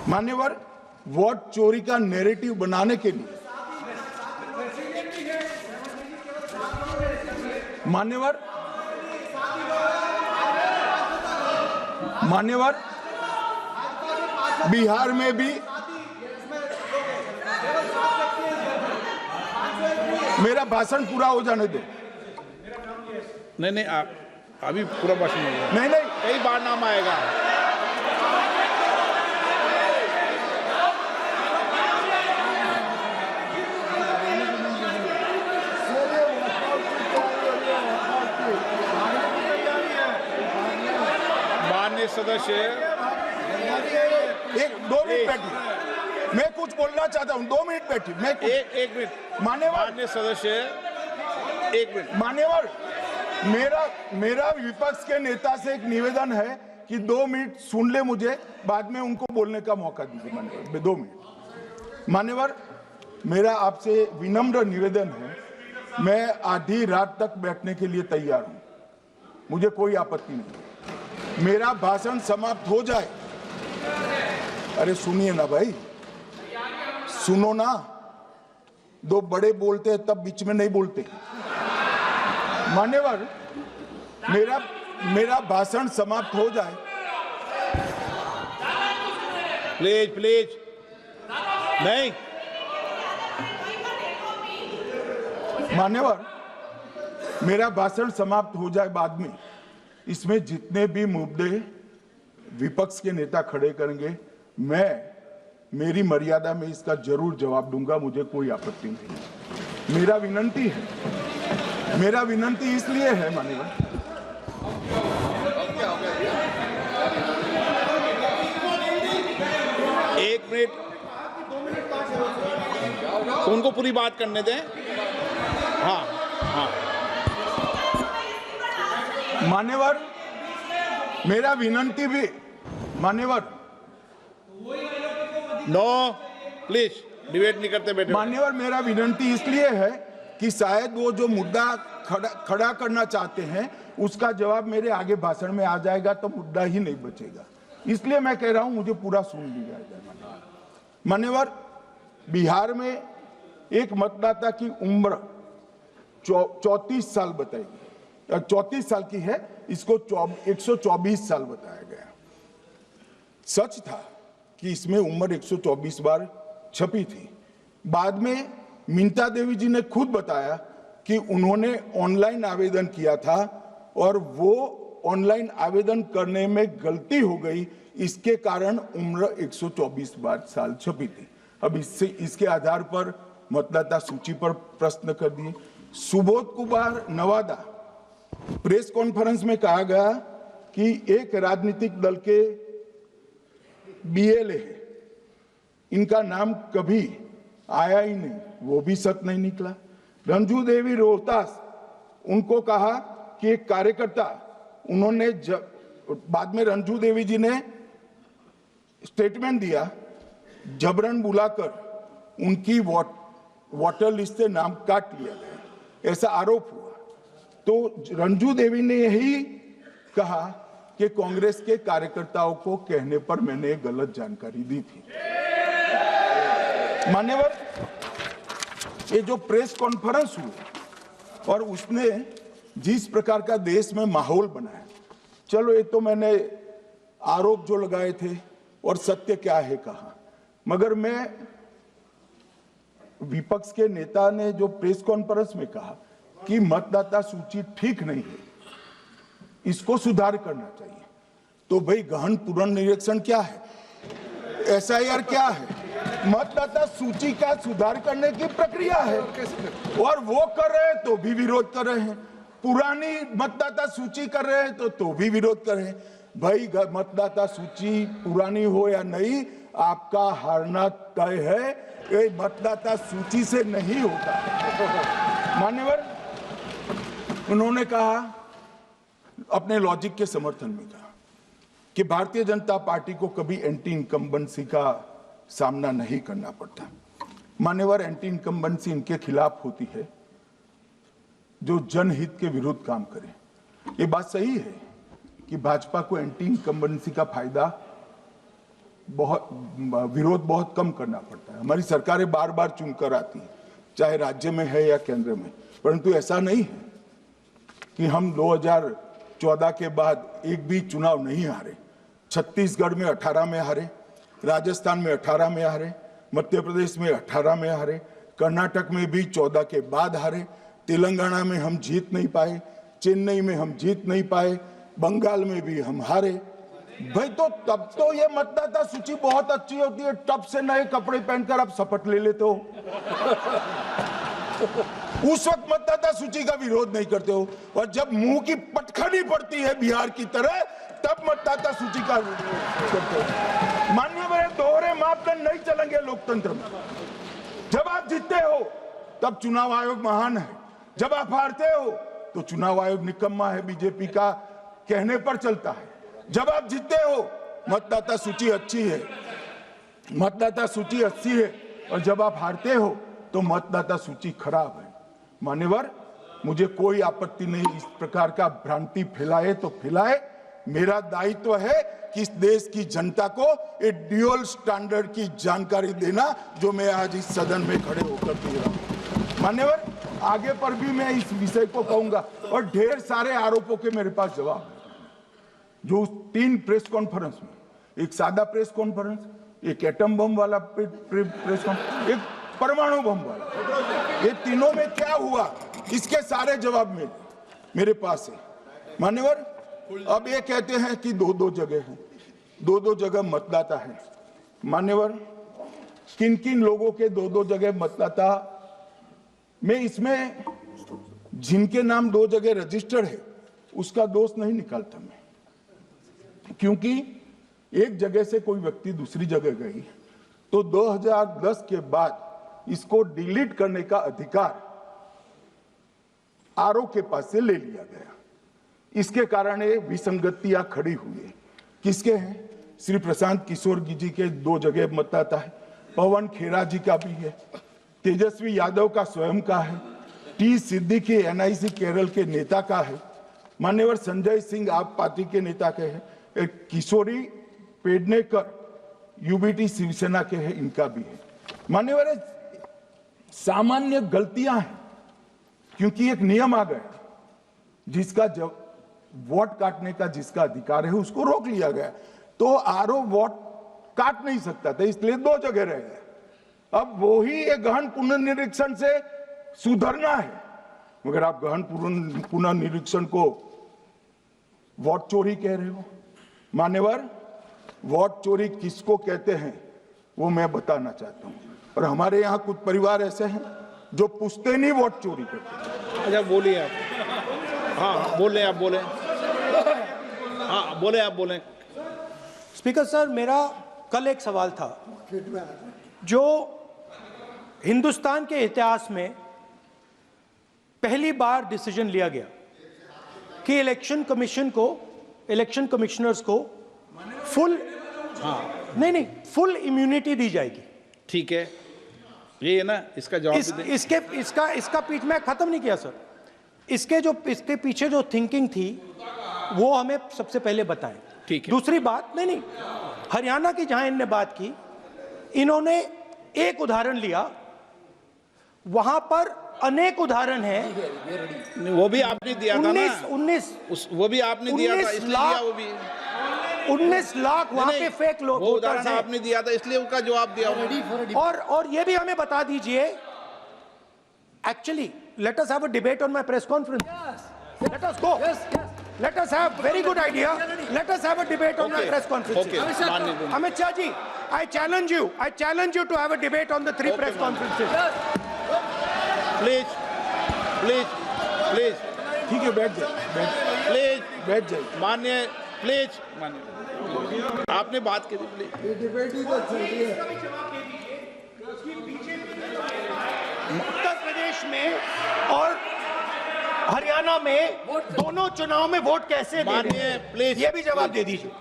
मान्यवर, वोट चोरी का नैरेटिव बनाने के लिए मान्यवर बिहार में भी मेरा भाषण पूरा हो जाने दो। नहीं, आप अभी पूरा भाषण नहीं, कई बार नाम आएगा। माननीय सदस्य, एक 2 मिनट बैठिए, मैं कुछ बोलना चाहता हूं। 2 मिनट बैठिए, मैं एक मिनट। माननीय सदस्य, 1 मिनट। मान्यवर, मेरा विपक्ष के नेता से एक निवेदन है कि 2 मिनट सुन ले मुझे, बाद में उनको बोलने का मौका दीजिए। मान्यवर 2 मिनट। मान्यवर, मेरा आपसे विनम्र निवेदन है, मैं आधी रात तक बैठने के लिए तैयार हूं, मुझे कोई आपत्ति नहीं। मेरा भाषण समाप्त हो जाए, अरे सुनिए ना भाई, सुनो ना, 2 बड़े बोलते हैं तब बीच में नहीं बोलते। मान्यवर, मेरा भाषण समाप्त हो जाए। प्लीज नहीं। मान्यवर, मेरा भाषण समाप्त हो जाए बाद में, इसमें जितने भी मुद्दे विपक्ष के नेता खड़े करेंगे, मेरी मर्यादा में इसका जरूर जवाब दूंगा, मुझे कोई आपत्ति नहीं। मेरा विनंती इसलिए है मान्यवर, एक मिनट, उनको पूरी बात करने दें। हाँ। मान्यवर, मेरा विनंती भी मान्यवर, नो प्लीज डिबेट नहीं करते बेटे। मान्यवर, मेरा विनंती इसलिए है कि शायद वो जो मुद्दा खड़ा करना चाहते हैं उसका जवाब मेरे आगे भाषण में आ जाएगा तो मुद्दा ही नहीं बचेगा, इसलिए मैं कह रहा हूं मुझे पूरा सुन लिया जाए। मान्यवर, बिहार में एक मतदाता की उम्र 34 साल बताई गई, 34 साल की है, इसको 124 साल बताया गया। सच था कि इसमें उम्र 124 बार छपी थी। बाद में मिंता देवी जी ने खुद बताया कि उन्होंने ऑनलाइन आवेदन किया था और वो ऑनलाइन आवेदन करने में गलती हो गई, इसके कारण उम्र 124 बार साल छपी थी। अब इसके आधार पर मतदाता सूची पर प्रश्न कर दिए। सुबोध कुमार नवादा, प्रेस कॉन्फ्रेंस में कहा गया कि एक राजनीतिक दल के बीएलए है, इनका नाम कभी आया ही नहीं, वो भी सच नहीं निकला। रंजू देवी रोहतास, उनको कहा कि एक कार्यकर्ता, उन्होंने बाद में रंजू देवी जी ने स्टेटमेंट दिया, जबरन बुलाकर उनकी वोटर लिस्ट से नाम काट लिया गया, ऐसा आरोप हुआ। तो रंजू देवी ने यही कहा कि कांग्रेस के कार्यकर्ताओं को कहने पर मैंने गलत जानकारी दी थी। मान्यवर, ये जो प्रेस कॉन्फ्रेंस हुई और उसने जिस प्रकार का देश में माहौल बनाया, चलो ये तो मैंने आरोप जो लगाए थे और सत्य क्या है कहा, मगर मैं विपक्ष के नेता ने जो प्रेस कॉन्फ्रेंस में कहा कि मतदाता सूची ठीक नहीं है, इसको सुधार करना चाहिए, तो भाई गहन पुनर्निरीक्षण क्या है, एसआईआर क्या है, मतदाता सूची का सुधार करने की प्रक्रिया है, और वो कर रहे हैं तो भी विरोध कर रहे हैं, पुरानी मतदाता सूची कर रहे हैं तो भी विरोध कर रहे हैं। भाई मतदाता सूची पुरानी हो या नहीं, आपका हारना तय है, ये मतदाता सूची से नहीं होता। मान्यवर, उन्होंने कहा, अपने लॉजिक के समर्थन में कहा कि भारतीय जनता पार्टी को कभी एंटी इनकम्बेंसी का सामना नहीं करना पड़ता। मान्यवर, एंटी इनकम्बेंसी इनके खिलाफ होती है जो जनहित के विरुद्ध काम करे। ये बात सही है कि भाजपा को एंटी इनकम्बेंसी का फायदा बहुत विरोध बहुत कम करना पड़ता है। हमारी सरकारें बार बार चुनकर आती हैं, चाहे राज्य में है या केंद्र में, परंतु ऐसा नहीं है कि हम 2014 के बाद एक भी चुनाव नहीं हारे। छत्तीसगढ़ में 18 में हारे, राजस्थान में 18 में हारे, मध्य प्रदेश में 18 में हारे, कर्नाटक में भी 14 के बाद हारे, तेलंगाना में हम जीत नहीं पाए, चेन्नई में हम जीत नहीं पाए, बंगाल में भी हम हारे। भाई तो तब तो ये मतदाता सूची बहुत अच्छी होती है, टब से नए कपड़े पहनकर आप शपथ ले लेते हो। उस वक्त मतदाता सूची का विरोध नहीं करते हो, और जब मुंह की पटखनी पड़ती है बिहार की तरह, तब मतदाता सूची का विरोध करते हो। माननीय मेरे दोहरे मापदंड नहीं चलेंगे लोकतंत्र में। जब आप जीतते हो तब चुनाव आयोग महान है, जब आप हारते हो तो चुनाव आयोग निकम्मा है, बीजेपी का कहने पर चलता है। जब आप जीतते हो मतदाता सूची अच्छी है, मतदाता सूची अच्छी है, और जब आप हारते हो तो मतदाता सूची खराब है। मान्यवर, मुझे कोई आपत्ति नहीं, इस प्रकार का भ्रांति फैलाए तो फैलाए। मेरा दायित्व है कि इस देश की जनता को एक ड्यूअल स्टैंडर्ड की जानकारी देना, जो मैं आज इस सदन में खड़े होकर दे रहा हूं। मान्यवर, आगे पर भी मैं इस विषय को कहूंगा, और ढेर सारे आरोपों के मेरे पास जवाब है। जो 3 प्रेस कॉन्फ्रेंस में, एक सादा प्रेस कॉन्फ्रेंस, एक एटम बम वाला प्रेस कॉन्फ्रेंस, एक परमाणु बम वाला, ये तीनों में क्या हुआ, इसके सारे जवाब मेरे पास है। मान्यवर, अब ये कहते हैं कि 2-2 जगह है, 2-2 जगह मतदाता है। मान्यवर, किन किन लोगों के 2-2 जगह मतदाता, मैं इसमें जिनके नाम 2 जगह रजिस्टर्ड है उसका दोष नहीं निकालता मैं, क्योंकि एक जगह से कोई व्यक्ति दूसरी जगह गई तो 2010 के बाद इसको डिलीट करने का अधिकार आरओ के पास से ले लिया गया। इसके कारण ये विसंगतियां खड़ी हुई है। किसके हैं? श्री प्रशांत किशोर जी के 2 जगह मतदाता है, पवन खेरा जी का भी है, तेजस्वी यादव का स्वयं का है, टी सिद्दीकी एनआईसी केरल के नेता का है, मान्यवर संजय सिंह आप पार्टी के नेता के हैं, एक किशोरी पेडनेकर यूबीटी शिवसेना के हैं, इनका भी है। मान्यवर, सामान्य गलतियां हैं, क्योंकि एक नियम आ गया, जिसका जब वोट काटने का जिसका अधिकार है उसको रोक लिया गया, तो आरओ वोट काट नहीं सकता था, इसलिए 2 जगह रह गए। अब वो ही एक गहन पुनर्निरीक्षण से सुधरना है, मगर आप गहन पुनर्निरीक्षण को वोट चोरी कह रहे हो। मान्यवर, वोट चोरी किसको कहते हैं वो मैं बताना चाहता हूं, और हमारे यहाँ कुछ परिवार ऐसे हैं जो पुश्तैनी वोट चोरी करते हैं। अच्छा, बोलिए आप। हाँ, बोले आप, बोले। हाँ, बोले आप, बोले। स्पीकर सर, मेरा कल एक सवाल था, जो हिंदुस्तान के इतिहास में पहली बार डिसीजन लिया गया कि इलेक्शन कमिश्नर्स को फुल फुल इम्यूनिटी दी जाएगी। ठीक है, ये है ना, इसका जवाब भी दें। इसका पीठ में खत्म नहीं किया सर। इसके पीछे जो थिंकिंग थी वो हमें सबसे पहले बताएं। ठीक है। दूसरी बात, नहीं, हरियाणा की जहां इनने बात की, इन्होंने एक उदाहरण लिया, वहां पर अनेक उदाहरण हैं। वो भी आपने दिया था ना, 19 वो भी आपने दिया था, इसलिए दिया वो भी। 19 लाख वहां पे फेक लोग, वो उदाहरण आपने दिया था, इसलिए उसका जवाब दिया। और ये भी हमें बता दीजिए, actually let us have a debate on my press conference. Let us go. Let us have very good idea. Let us have a debate on my press conference. Amit Shah ji, I challenge you to have a debate on the 3 press conferences. Please. ठीक है, बैठ जाइए, बैठ जाइए। मान्य, please मान्य, आपने बात की थी, प्लीज। उत्तर प्रदेश में और हरियाणा में दोनों चुनाव में वोट कैसे दे रहे हैं, प्लीज, ये भी जवाब दे दीजिए।